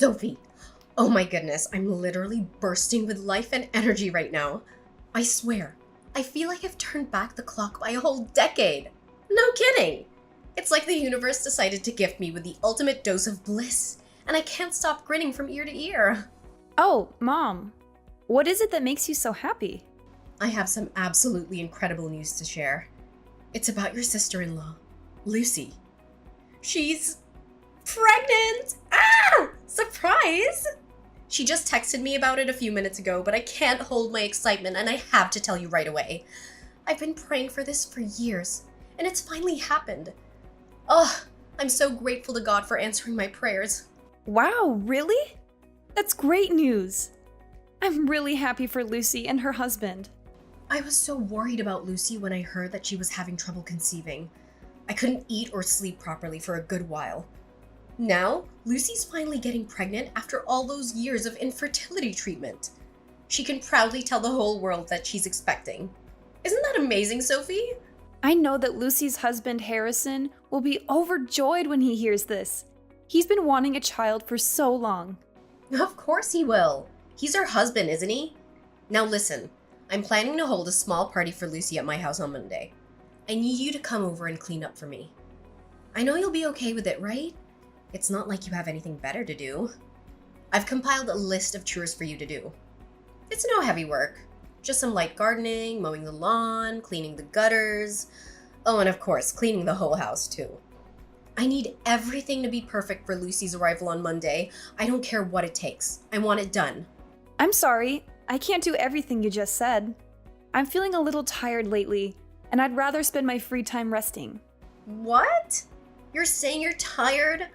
Sophie! Oh my goodness, I'm literally bursting with life and energy right now. I swear, I feel like I've turned back the clock by a whole decade. No kidding! It's like the universe decided to gift me with the ultimate dose of bliss, and I can't stop grinning from ear to ear. Oh, Mom, what is it that makes you so happy? I have some absolutely incredible news to share. It's about your sister-in-law, Lucy. She's pregnant! Ah! Surprise! She just texted me about it a few minutes ago, but I can't hold my excitement and I have to tell you right away. I've been praying for this for years, and it's finally happened. Oh, I'm so grateful to God for answering my prayers. Wow, really? That's great news. I'm really happy for Lucy and her husband. I was so worried about Lucy when I heard that she was having trouble conceiving. I couldn't eat or sleep properly for a good while. Now, Lucy's finally getting pregnant after all those years of infertility treatment. She can proudly tell the whole world that she's expecting. Isn't that amazing, Sophie? I know that Lucy's husband, Harrison, will be overjoyed when he hears this. He's been wanting a child for so long. Of course he will. He's her husband, isn't he? Now listen, I'm planning to hold a small party for Lucy at my house on Monday. I need you to come over and clean up for me. I know you'll be okay with it, right? It's not like you have anything better to do. I've compiled a list of chores for you to do. It's no heavy work. Just some light gardening, mowing the lawn, cleaning the gutters. Oh, and of course, cleaning the whole house too. I need everything to be perfect for Lucy's arrival on Monday. I don't care what it takes. I want it done. I'm sorry, I can't do everything you just said. I'm feeling a little tired lately, and I'd rather spend my free time resting. What? You're saying you're tired?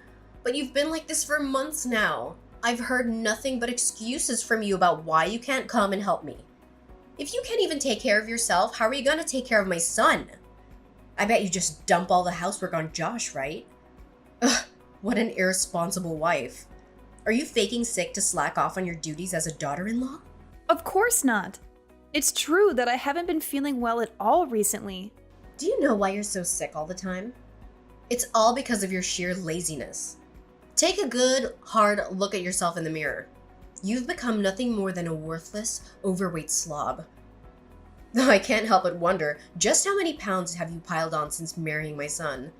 But you've been like this for months now. I've heard nothing but excuses from you about why you can't come and help me. If you can't even take care of yourself, how are you gonna take care of my son? I bet you just dump all the housework on Josh, right? Ugh, what an irresponsible wife. Are you faking sick to slack off on your duties as a daughter-in-law? Of course not. It's true that I haven't been feeling well at all recently. Do you know why you're so sick all the time? It's all because of your sheer laziness. Take a good, hard look at yourself in the mirror. You've become nothing more than a worthless, overweight slob. Though I can't help but wonder, just how many pounds have you piled on since marrying my son?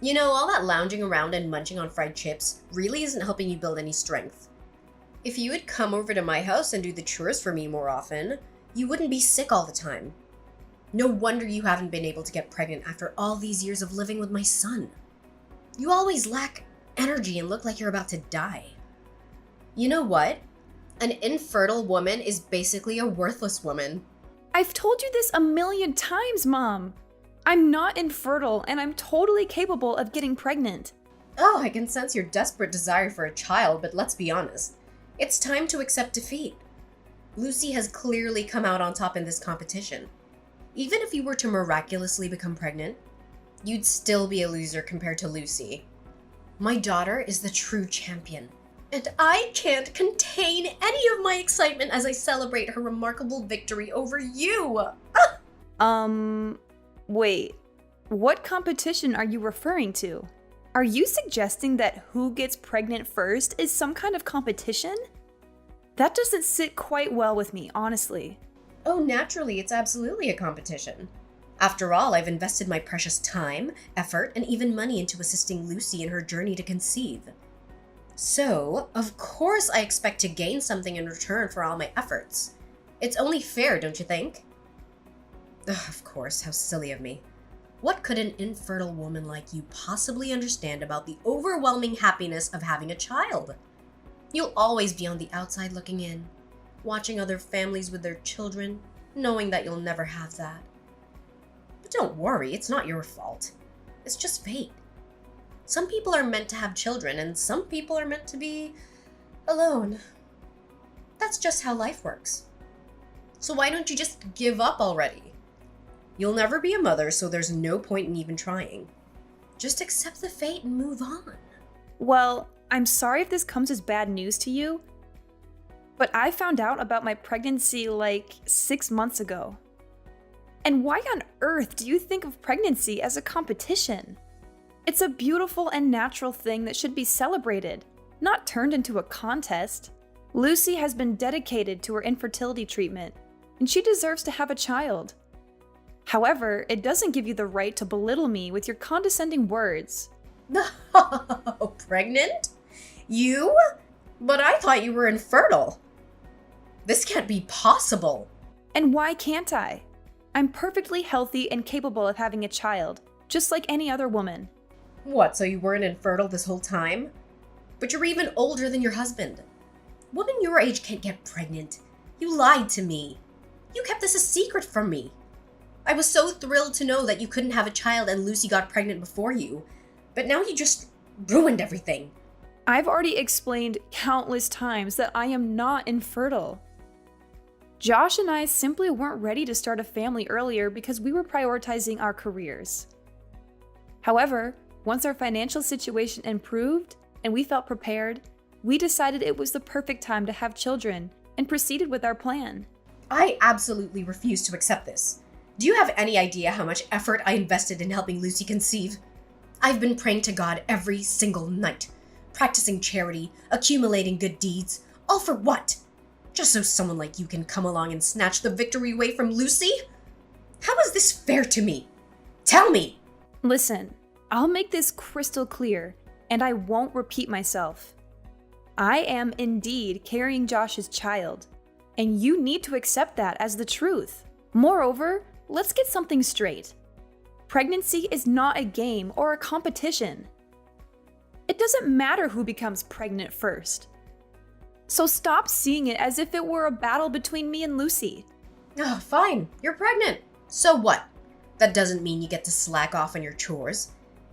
You know, all that lounging around and munching on fried chips really isn't helping you build any strength. If you would come over to my house and do the chores for me more often, you wouldn't be sick all the time. No wonder you haven't been able to get pregnant after all these years of living with my son. You always lack energy and look like you're about to die. You know what? An infertile woman is basically a worthless woman. I've told you this a million times, Mom. I'm not infertile, and I'm totally capable of getting pregnant. Oh, I can sense your desperate desire for a child, but let's be honest. It's time to accept defeat. Lucy has clearly come out on top in this competition. Even if you were to miraculously become pregnant, you'd still be a loser compared to Lucy. My daughter is the true champion, and I can't contain any of my excitement as I celebrate her remarkable victory over you. Wait. What competition are you referring to? Are you suggesting that who gets pregnant first is some kind of competition? That doesn't sit quite well with me, honestly. Oh, naturally, it's absolutely a competition. After all, I've invested my precious time, effort, and even money into assisting Lucy in her journey to conceive. So, of course I expect to gain something in return for all my efforts. It's only fair, don't you think? Ugh, of course, how silly of me. What could an infertile woman like you possibly understand about the overwhelming happiness of having a child? You'll always be on the outside looking in, watching other families with their children, knowing that you'll never have that. But don't worry, it's not your fault. It's just fate. Some people are meant to have children, and some people are meant to be alone. That's just how life works. So why don't you just give up already? You'll never be a mother, so there's no point in even trying. Just accept the fate and move on. Well, I'm sorry if this comes as bad news to you, but I found out about my pregnancy like 6 months ago. And why on earth do you think of pregnancy as a competition? It's a beautiful and natural thing that should be celebrated, not turned into a contest. Lucy has been dedicated to her infertility treatment, and she deserves to have a child. However, it doesn't give you the right to belittle me with your condescending words. Pregnant? You? But I thought you were infertile. This can't be possible. And why can't I? I'm perfectly healthy and capable of having a child, just like any other woman. What, so you weren't infertile this whole time? But you're even older than your husband. Women your age can't get pregnant. You lied to me. You kept this a secret from me. I was so thrilled to know that you couldn't have a child and Lucy got pregnant before you. But now you just ruined everything. I've already explained countless times that I am not infertile. Josh and I simply weren't ready to start a family earlier because we were prioritizing our careers. However, once our financial situation improved and we felt prepared, we decided it was the perfect time to have children and proceeded with our plan. I absolutely refuse to accept this. Do you have any idea how much effort I invested in helping Lucy conceive? I've been praying to God every single night, practicing charity, accumulating good deeds, all for what? Just so someone like you can come along and snatch the victory away from Lucy? How is this fair to me? Tell me! Listen, I'll make this crystal clear, and I won't repeat myself. I am indeed carrying Josh's child, and you need to accept that as the truth. Moreover, let's get something straight. Pregnancy is not a game or a competition. It doesn't matter who becomes pregnant first. So stop seeing it as if it were a battle between me and Lucy. Oh, fine. You're pregnant. So what? That doesn't mean you get to slack off on your chores.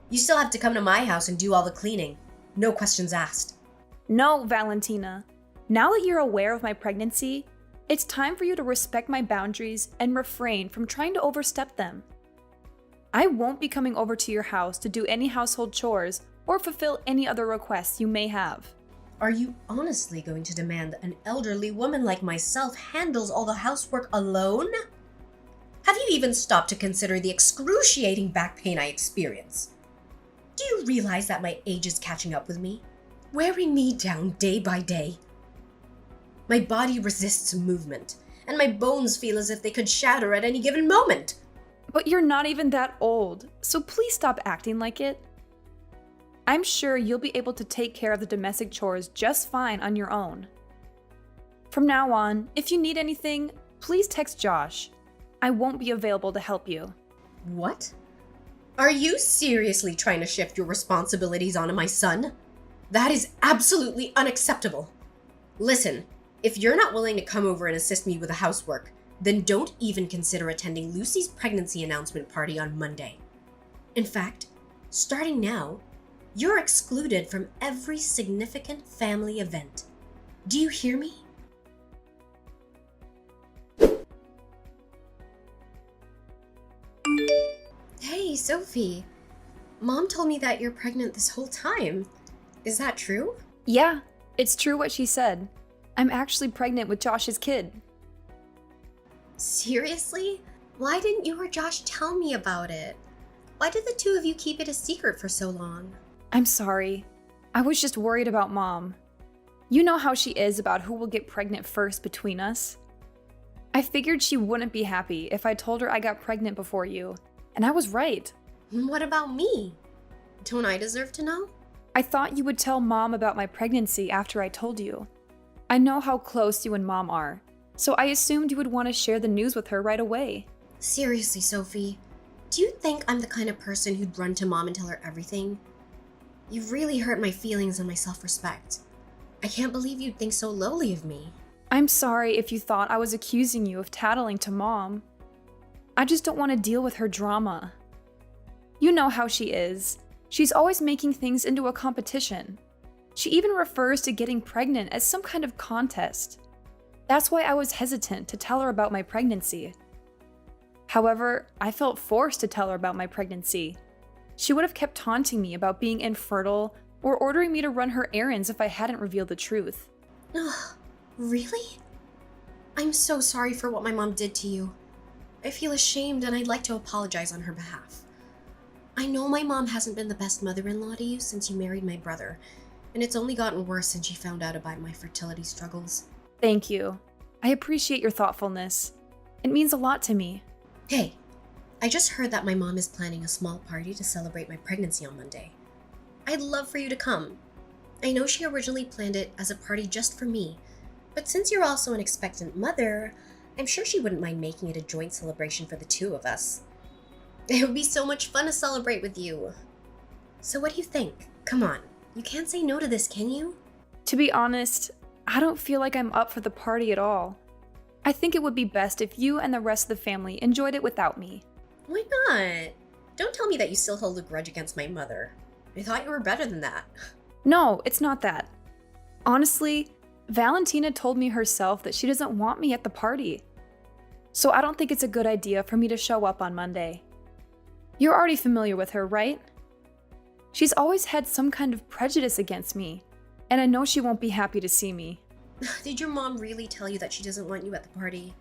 You still have to come to my house and do all the cleaning. No questions asked. No, Valentina. Now that you're aware of my pregnancy, it's time for you to respect my boundaries and refrain from trying to overstep them. I won't be coming over to your house to do any household chores or fulfill any other requests you may have. Are you honestly going to demand that an elderly woman like myself handles all the housework alone? Have you even stopped to consider the excruciating back pain I experience? Do you realize that my age is catching up with me, wearing me down day by day? My body resists movement, and my bones feel as if they could shatter at any given moment. But you're not even that old, so please stop acting like it. I'm sure you'll be able to take care of the domestic chores just fine on your own. From now on, if you need anything, please text Josh. I won't be available to help you. What? Are you seriously trying to shift your responsibilities onto my son? That is absolutely unacceptable. Listen, if you're not willing to come over and assist me with the housework, then don't even consider attending Lucy's pregnancy announcement party on Monday. In fact, starting now, you're excluded from every significant family event. Do you hear me? Hey, Sophie. Mom told me that you're pregnant this whole time. Is that true? Yeah, it's true what she said. I'm actually pregnant with Josh's kid. Seriously? Why didn't you or Josh tell me about it? Why did the two of you keep it a secret for so long? I'm sorry. I was just worried about Mom. You know how she is about who will get pregnant first between us. I figured she wouldn't be happy if I told her I got pregnant before you, and I was right. What about me? Don't I deserve to know? I thought you would tell Mom about my pregnancy after I told you. I know how close you and Mom are, so I assumed you would want to share the news with her right away. Seriously, Sophie, do you think I'm the kind of person who'd run to Mom and tell her everything? You've really hurt my feelings and my self-respect. I can't believe you'd think so lowly of me. I'm sorry if you thought I was accusing you of tattling to Mom. I just don't want to deal with her drama. You know how she is. She's always making things into a competition. She even refers to getting pregnant as some kind of contest. That's why I was hesitant to tell her about my pregnancy. However, I felt forced to tell her about my pregnancy. She would have kept taunting me about being infertile or ordering me to run her errands if I hadn't revealed the truth. Ugh, really? I'm so sorry for what my mom did to you. I feel ashamed and I'd like to apologize on her behalf. I know my mom hasn't been the best mother-in-law to you since you married my brother, and it's only gotten worse since she found out about my fertility struggles. Thank you. I appreciate your thoughtfulness. It means a lot to me. Hey, I just heard that my mom is planning a small party to celebrate my pregnancy on Monday. I'd love for you to come. I know she originally planned it as a party just for me, but since you're also an expectant mother, I'm sure she wouldn't mind making it a joint celebration for the two of us. It would be so much fun to celebrate with you. So what do you think? Come on, you can't say no to this, can you? To be honest, I don't feel like I'm up for the party at all. I think it would be best if you and the rest of the family enjoyed it without me. Why not? Don't tell me that you still hold a grudge against my mother. I thought you were better than that. No, it's not that. Honestly, Valentina told me herself that she doesn't want me at the party. So I don't think it's a good idea for me to show up on Monday. You're already familiar with her, right? She's always had some kind of prejudice against me, and I know she won't be happy to see me. Did your mom really tell you that she doesn't want you at the party?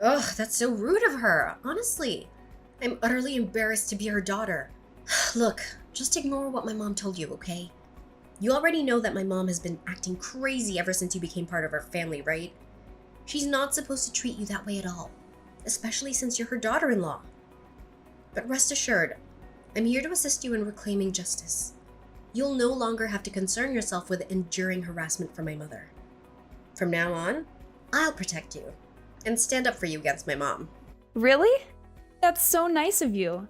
Ugh, that's so rude of her, honestly. I'm utterly embarrassed to be her daughter. Look, just ignore what my mom told you, okay? You already know that my mom has been acting crazy ever since you became part of our family, right? She's not supposed to treat you that way at all, especially since you're her daughter-in-law. But rest assured, I'm here to assist you in reclaiming justice. You'll no longer have to concern yourself with enduring harassment from my mother. From now on, I'll protect you and stand up for you against my mom. Really? That's so nice of you.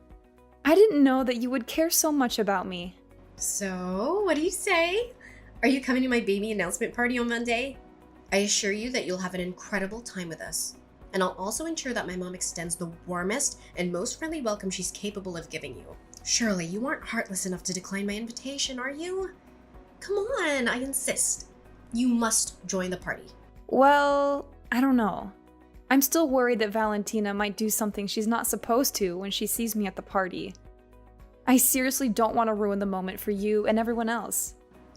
I didn't know that you would care so much about me. So, what do you say? Are you coming to my baby announcement party on Monday? I assure you that you'll have an incredible time with us. And I'll also ensure that my mom extends the warmest and most friendly welcome she's capable of giving you. Surely you aren't heartless enough to decline my invitation, are you? Come on, I insist. You must join the party. Well, I don't know. I'm still worried that Valentina might do something she's not supposed to when she sees me at the party. I seriously don't want to ruin the moment for you and everyone else.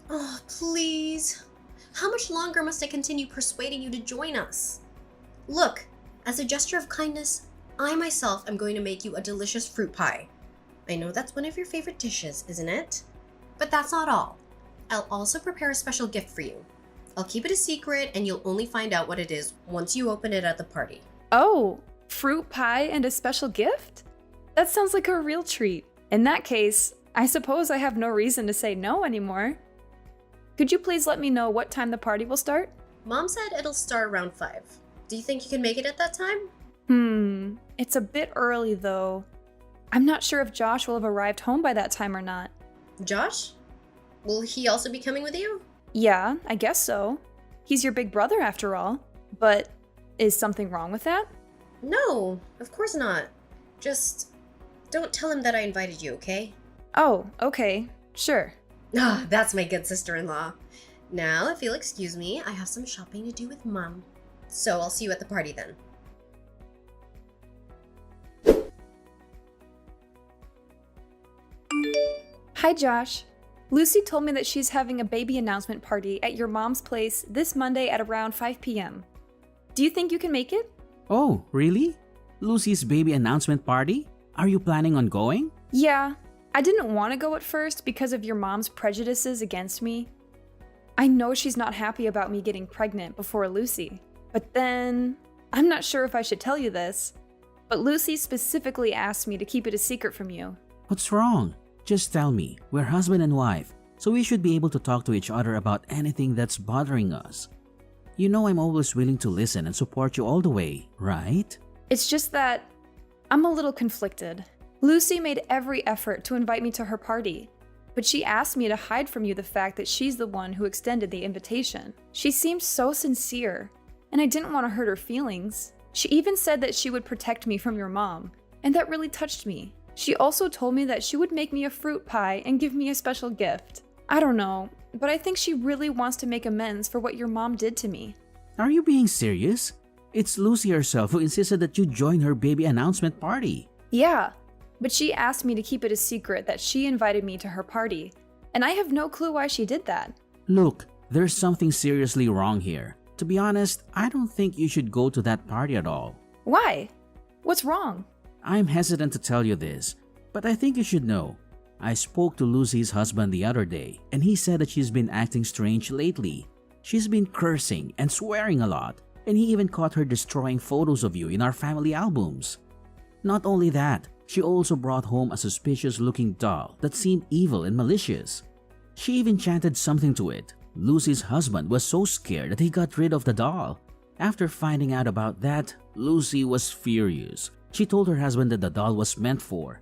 Oh, please. How much longer must I continue persuading you to join us? Look, as a gesture of kindness, I myself am going to make you a delicious fruit pie. I know that's one of your favorite dishes, isn't it? But that's not all. I'll also prepare a special gift for you. I'll keep it a secret and you'll only find out what it is once you open it at the party. Oh, fruit pie and a special gift? That sounds like a real treat. In that case, I suppose I have no reason to say no anymore. Could you please let me know what time the party will start? Mom said it'll start around 5. Do you think you can make it at that time? It's a bit early though. I'm not sure if Josh will have arrived home by that time or not. Josh? Will he also be coming with you? Yeah, I guess so. He's your big brother after all. But is something wrong with that? No, of course not. Just don't tell him that I invited you, okay? Oh, okay, sure. Ah, that's my good sister-in-law. Now, if you'll excuse me, I have some shopping to do with Mom. So I'll see you at the party then. Hi, Josh. Lucy told me that she's having a baby announcement party at your mom's place this Monday at around 5 p.m. Do you think you can make it? Oh, really? Lucy's baby announcement party? Are you planning on going? Yeah, I didn't want to go at first because of your mom's prejudices against me. I know she's not happy about me getting pregnant before Lucy. But then, I'm not sure if I should tell you this, but Lucy specifically asked me to keep it a secret from you. What's wrong? Just tell me. We're husband and wife, so we should be able to talk to each other about anything that's bothering us. You know I'm always willing to listen and support you all the way, right? It's just that I'm a little conflicted. Lucy made every effort to invite me to her party, but she asked me to hide from you the fact that she's the one who extended the invitation. She seemed so sincere, and I didn't want to hurt her feelings. She even said that she would protect me from your mom, and that really touched me. She also told me that she would make me a fruit pie and give me a special gift. I don't know, but I think she really wants to make amends for what your mom did to me. Are you being serious? It's Lucy herself who insisted that you join her baby announcement party. Yeah, but she asked me to keep it a secret that she invited me to her party, and I have no clue why she did that. Look, there's something seriously wrong here. To be honest, I don't think you should go to that party at all. Why? What's wrong? I'm hesitant to tell you this, but I think you should know. I spoke to Lucy's husband the other day, and he said that she's been acting strange lately. She's been cursing and swearing a lot, and he even caught her destroying photos of you in our family albums. Not only that, she also brought home a suspicious-looking doll that seemed evil and malicious. She even chanted something to it. Lucy's husband was so scared that he got rid of the doll. After finding out about that, Lucy was furious. She told her husband that the doll was meant for.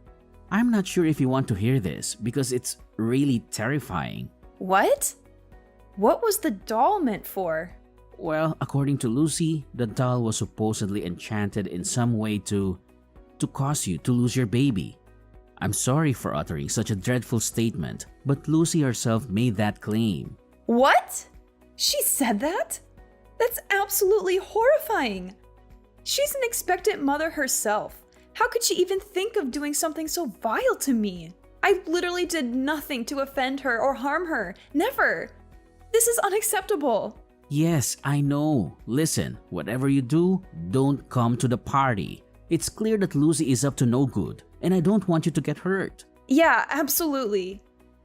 I'm not sure if you want to hear this because it's really terrifying. What? What was the doll meant for? Well, according to Lucy, the doll was supposedly enchanted in some way to cause you to lose your baby. I'm sorry for uttering such a dreadful statement, but Lucy herself made that claim. What? She said that? That's absolutely horrifying. She's an expectant mother herself. How could she even think of doing something so vile to me? I literally did nothing to offend her or harm her. Never. This is unacceptable. Yes, I know. Listen, whatever you do, don't come to the party. It's clear that Lucy is up to no good, and I don't want you to get hurt. Yeah, absolutely.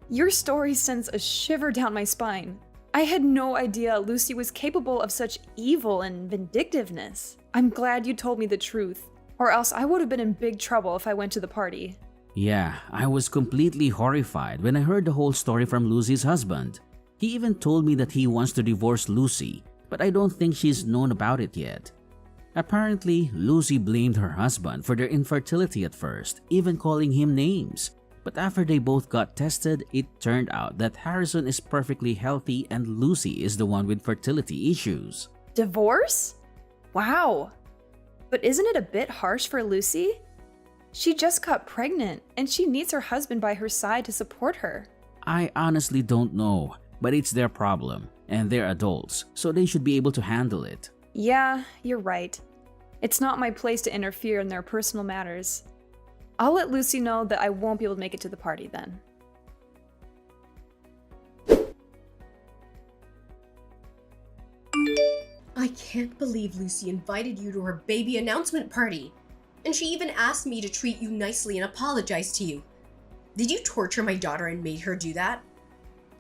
Your story sends a shiver down my spine. I had no idea Lucy was capable of such evil and vindictiveness. I'm glad you told me the truth, or else I would have been in big trouble if I went to the party. Yeah, I was completely horrified when I heard the whole story from Lucy's husband. He even told me that he wants to divorce Lucy, but I don't think she's known about it yet. Apparently, Lucy blamed her husband for their infertility at first, even calling him names. But after they both got tested, it turned out that Harrison is perfectly healthy and Lucy is the one with fertility issues. Divorce? Wow. But isn't it a bit harsh for Lucy? She just got pregnant and she needs her husband by her side to support her. I honestly don't know, but it's their problem, and they're adults, so they should be able to handle it. Yeah, you're right. It's not my place to interfere in their personal matters. I'll let Lucy know that I won't be able to make it to the party then. I can't believe Lucy invited you to her baby announcement party. And she even asked me to treat you nicely and apologize to you. Did you torture my daughter and made her do that?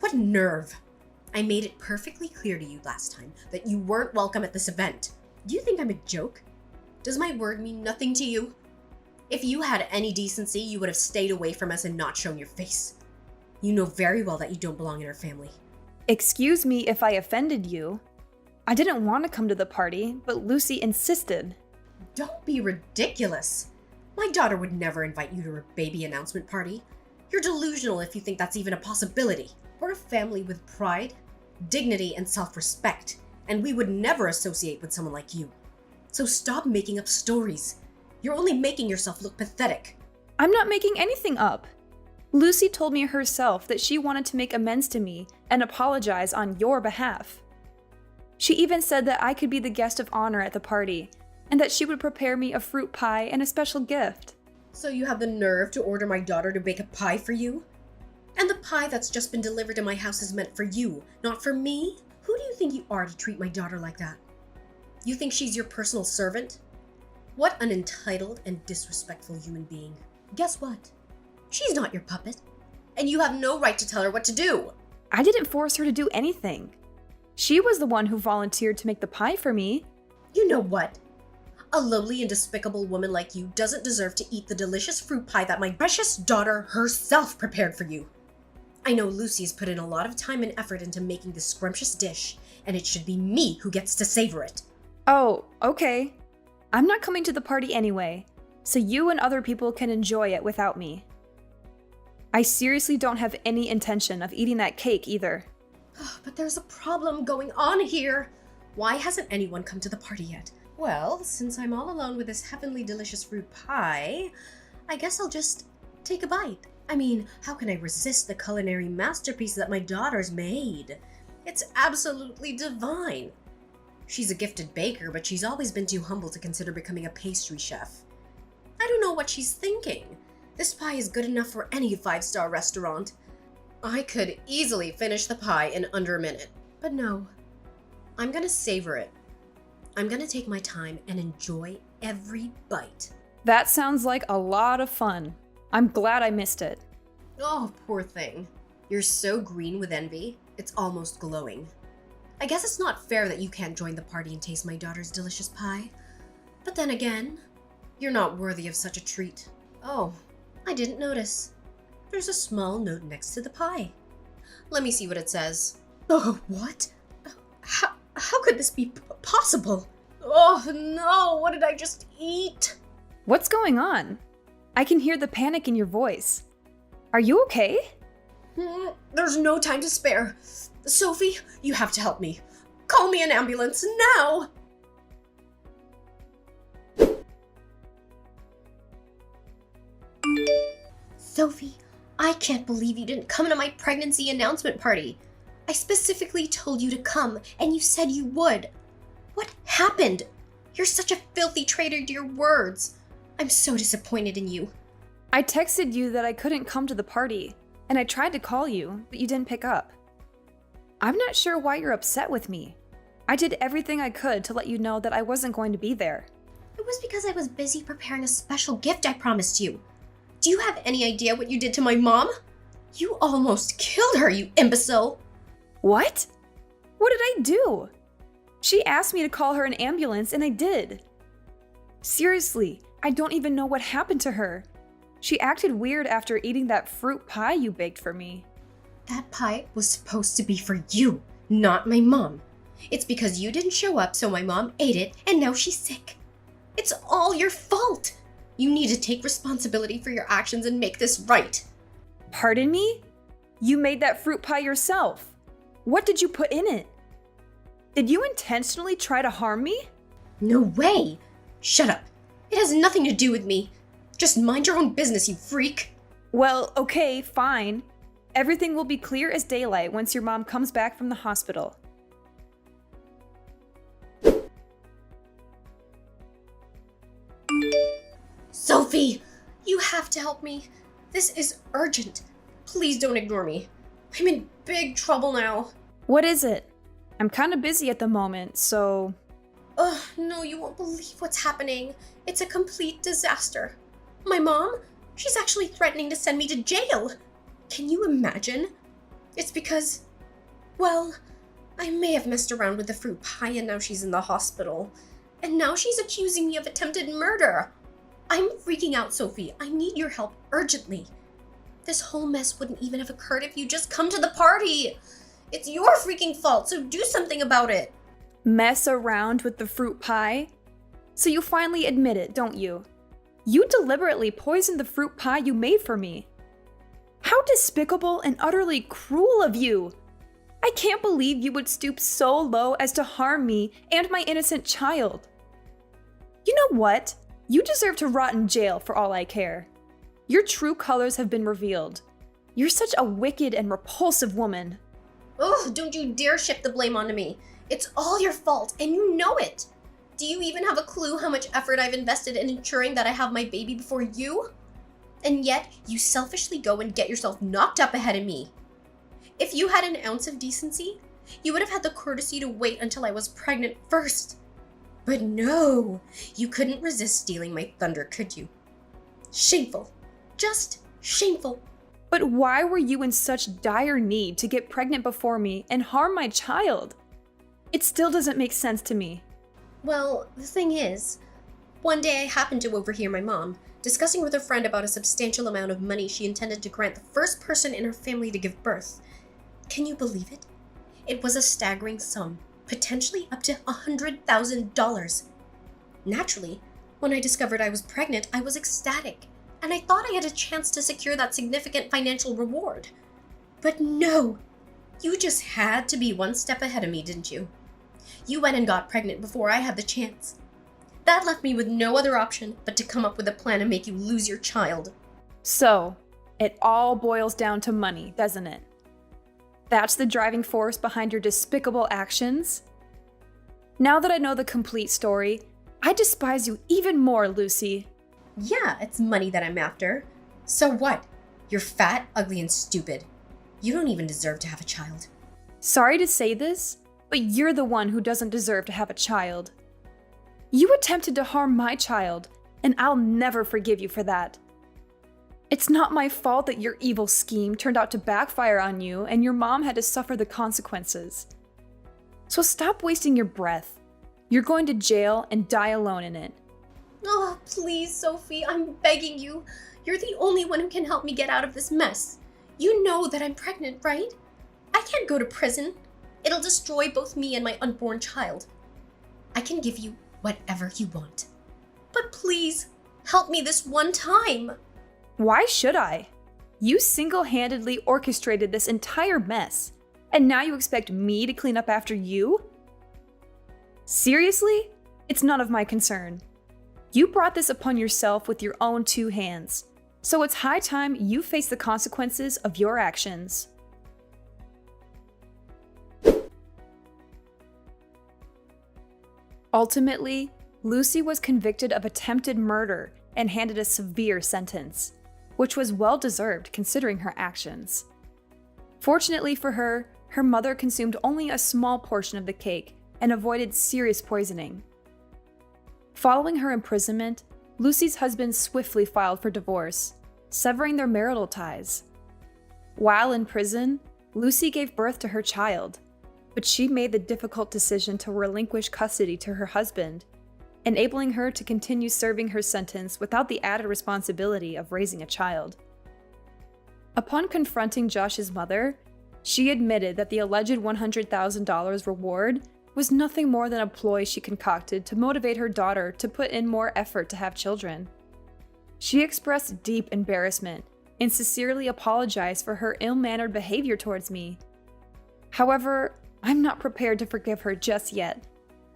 What nerve! I made it perfectly clear to you last time that you weren't welcome at this event. Do you think I'm a joke? Does my word mean nothing to you? If you had any decency, you would have stayed away from us and not shown your face. You know very well that you don't belong in our family. Excuse me if I offended you. I didn't want to come to the party, but Lucy insisted. Don't be ridiculous. My daughter would never invite you to her baby announcement party. You're delusional if you think that's even a possibility. We're a family with pride, dignity, and self-respect, and we would never associate with someone like you. So stop making up stories. You're only making yourself look pathetic. I'm not making anything up. Lucy told me herself that she wanted to make amends to me and apologize on your behalf. She even said that I could be the guest of honor at the party, and that she would prepare me a fruit pie and a special gift. So you have the nerve to order my daughter to bake a pie for you? And the pie that's just been delivered to my house is meant for you, not for me? Who do you think you are to treat my daughter like that? You think she's your personal servant? What an entitled and disrespectful human being. Guess what? She's not your puppet, and you have no right to tell her what to do. I didn't force her to do anything. She was the one who volunteered to make the pie for me. You know what? A lowly and despicable woman like you doesn't deserve to eat the delicious fruit pie that my precious daughter herself prepared for you. I know Lucy's put in a lot of time and effort into making this scrumptious dish, and it should be me who gets to savor it. Oh, okay. I'm not coming to the party anyway, so you and other people can enjoy it without me. I seriously don't have any intention of eating that cake either. But there's a problem going on here. Why hasn't anyone come to the party yet? Well, since I'm all alone with this heavenly delicious fruit pie, I guess I'll just take a bite. I mean, how can I resist the culinary masterpiece that my daughter's made? It's absolutely divine. She's a gifted baker, but she's always been too humble to consider becoming a pastry chef. I don't know what she's thinking. This pie is good enough for any five-star restaurant. I could easily finish the pie in under a minute. But no, I'm gonna savor it. I'm gonna take my time and enjoy every bite. That sounds like a lot of fun. I'm glad I missed it. Oh, poor thing. You're so green with envy, it's almost glowing. I guess it's not fair that you can't join the party and taste my daughter's delicious pie. But then again, you're not worthy of such a treat. Oh, I didn't notice. There's a small note next to the pie. Let me see what it says. Oh, what? How could this be possible? Oh no, what did I just eat? What's going on? I can hear the panic in your voice. Are you okay? There's no time to spare. Sophie, you have to help me. Call me an ambulance now! Sophie, I can't believe you didn't come to my pregnancy announcement party. I specifically told you to come, and you said you would. What happened? You're such a filthy traitor to your words. I'm so disappointed in you. I texted you that I couldn't come to the party, and I tried to call you, but you didn't pick up. I'm not sure why you're upset with me. I did everything I could to let you know that I wasn't going to be there. It was because I was busy preparing a special gift I promised you. Do you have any idea what you did to my mom? You almost killed her, you imbecile! What? What did I do? She asked me to call her an ambulance, and I did. Seriously, I don't even know what happened to her. She acted weird after eating that fruit pie you baked for me. That pie was supposed to be for you, not my mom. It's because you didn't show up, so my mom ate it, and now she's sick. It's all your fault. You need to take responsibility for your actions and make this right. Pardon me? You made that fruit pie yourself. What did you put in it? Did you intentionally try to harm me? No way! Shut up. It has nothing to do with me. Just mind your own business, you freak. Well, okay, fine. Everything will be clear as daylight once your mom comes back from the hospital. Sophie, you have to help me. This is urgent. Please don't ignore me. I'm in big trouble now. What is it? I'm kind of busy at the moment, so... Oh, no, you won't believe what's happening. It's a complete disaster. My mom? She's actually threatening to send me to jail. Can you imagine? It's because, well, I may have messed around with the fruit pie and now she's in the hospital. And now she's accusing me of attempted murder. I'm freaking out, Sophie. I need your help urgently. This whole mess wouldn't even have occurred if you just come to the party. It's your freaking fault, so do something about it. Mess around with the fruit pie? So you finally admit it, don't you? You deliberately poisoned the fruit pie you made for me. How despicable and utterly cruel of you! I can't believe you would stoop so low as to harm me and my innocent child. You know what? You deserve to rot in jail for all I care. Your true colors have been revealed. You're such a wicked and repulsive woman. Ugh, don't you dare shift the blame onto me. It's all your fault, and you know it. Do you even have a clue how much effort I've invested in ensuring that I have my baby before you? And yet, you selfishly go and get yourself knocked up ahead of me. If you had an ounce of decency, you would have had the courtesy to wait until I was pregnant first. But no, you couldn't resist stealing my thunder, could you? Shameful. Just shameful. But why were you in such dire need to get pregnant before me and harm my child? It still doesn't make sense to me. Well, the thing is, one day I happened to overhear my mom discussing with a friend about a substantial amount of money she intended to grant the first person in her family to give birth. Can you believe it? It was a staggering sum, potentially up to $100,000. Naturally, when I discovered I was pregnant, I was ecstatic, and I thought I had a chance to secure that significant financial reward. But no, you just had to be one step ahead of me, didn't you? You went and got pregnant before I had the chance. That left me with no other option but to come up with a plan to make you lose your child. So, it all boils down to money, doesn't it? That's the driving force behind your despicable actions? Now that I know the complete story, I despise you even more, Lucy. Yeah, it's money that I'm after. So what? You're fat, ugly, and stupid. You don't even deserve to have a child. Sorry to say this, but you're the one who doesn't deserve to have a child. You attempted to harm my child, and I'll never forgive you for that. It's not my fault that your evil scheme turned out to backfire on you and your mom had to suffer the consequences. So stop wasting your breath. You're going to jail and die alone in it. Oh, please, Sophie, I'm begging you. You're the only one who can help me get out of this mess. You know that I'm pregnant, right? I can't go to prison. It'll destroy both me and my unborn child. I can give you whatever you want. But please, help me this one time. Why should I? You single-handedly orchestrated this entire mess, and now you expect me to clean up after you? Seriously? It's none of my concern. You brought this upon yourself with your own 2 hands, so it's high time you face the consequences of your actions. Ultimately, Lucy was convicted of attempted murder and handed a severe sentence, which was well-deserved considering her actions. Fortunately for her, her mother consumed only a small portion of the cake and avoided serious poisoning. Following her imprisonment, Lucy's husband swiftly filed for divorce, severing their marital ties. While in prison, Lucy gave birth to her child, but she made the difficult decision to relinquish custody to her husband, enabling her to continue serving her sentence without the added responsibility of raising a child. Upon confronting Josh's mother, she admitted that the alleged $100,000 reward was nothing more than a ploy she concocted to motivate her daughter to put in more effort to have children. She expressed deep embarrassment and sincerely apologized for her ill-mannered behavior towards me. However, I'm not prepared to forgive her just yet,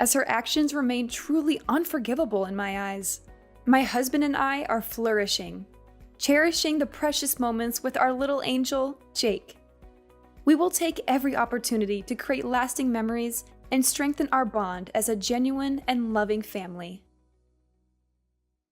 as her actions remain truly unforgivable in my eyes. My husband and I are flourishing, cherishing the precious moments with our little angel, Jake. We will take every opportunity to create lasting memories and strengthen our bond as a genuine and loving family.